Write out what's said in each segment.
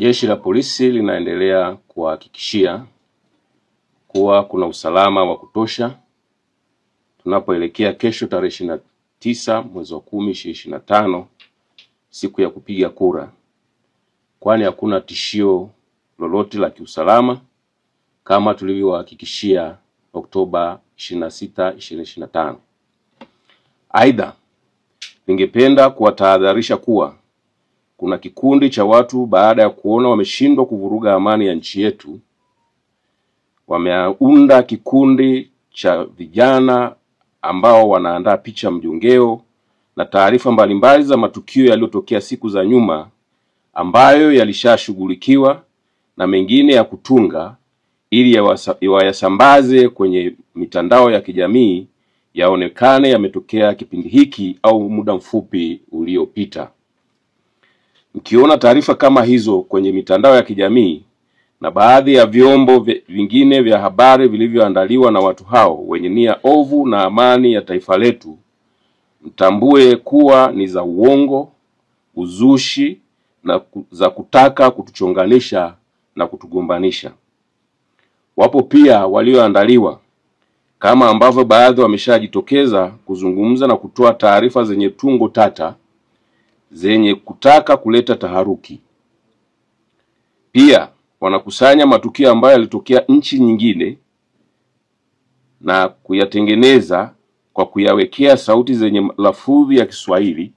Jeshi la polisi linaendelea kuhakikishia kuwa kuna usalama wa kutosha tunapoelekea kesho tarehe 29 mwezi wa 10 2025, siku ya kupiga kura, kwani hakuna tishio lolote la kiusalama kama tulivyohakikishia Oktoba 26, 2025. Aidha, ningependa kuwatahadharisha kuwa kuna kikundi cha watu baada ya kuona wameshindwa kuvuruga amani ya nchi yetu, wameunda kikundi cha vijana ambao wanaandaa picha mjongeo na taarifa mbalimbali za matukio yaliyotokea siku za nyuma ambayo yalishashughulikiwa na mengine ya kutunga ili yawasambaze kwenye mitandao ya kijamii yaonekane yametokea kipindi hiki au muda mfupi uliopita. Mkiona taarifa kama hizo kwenye mitandao ya kijamii na baadhi ya vyombo vingine vya habari vilivyoandaliwa na watu hao wenye nia ovu na amani ya taifa letu, mtambue kuwa ni za uongo, uzushi na za kutaka kutuchonganisha na kutugombanisha. Wapo pia walioandaliwa kama ambavyo baadhi wameshajitokeza kuzungumza na kutoa taarifa zenye tungo tata zenye kutaka kuleta taharuki. Pia wanakusanya matukio ambayo yalitokea nchi nyingine na kuyatengeneza kwa kuyawekea sauti zenye lafudhi ya Kiswahili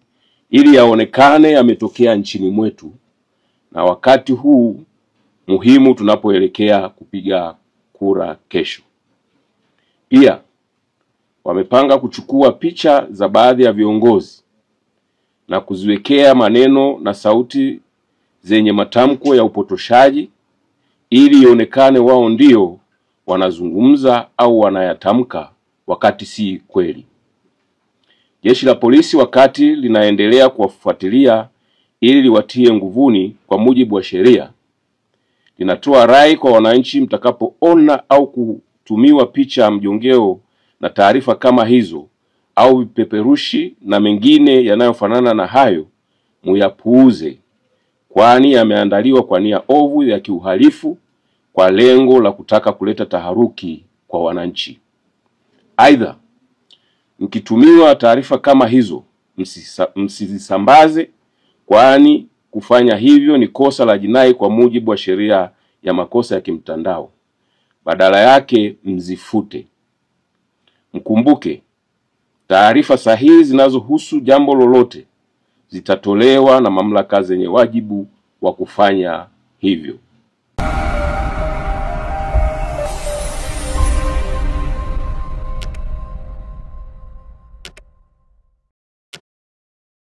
ili yaonekane yametokea nchini mwetu na wakati huu muhimu tunapoelekea kupiga kura kesho. Pia wamepanga kuchukua picha za baadhi ya viongozi na kuziwekea maneno na sauti zenye matamko ya upotoshaji ili ionekane wao ndio wanazungumza au wanayatamka wakati si kweli. Jeshi la polisi wakati linaendelea kuwafuatilia ili liwatie nguvuni kwa mujibu wa sheria, linatoa rai kwa wananchi mtakapoona au kutumiwa picha mjongeo na taarifa kama hizo au vipeperushi na mengine yanayofanana na hayo, muyapuuze, kwani yameandaliwa kwa nia ovu ya kiuhalifu kwa lengo la kutaka kuleta taharuki kwa wananchi. Aidha, mkitumiwa taarifa kama hizo msizisambaze, kwani kufanya hivyo ni kosa la jinai kwa mujibu wa sheria ya makosa ya kimtandao. Badala yake mzifute. Mkumbuke, taarifa sahihi zinazohusu jambo lolote zitatolewa na mamlaka zenye wajibu wa kufanya hivyo.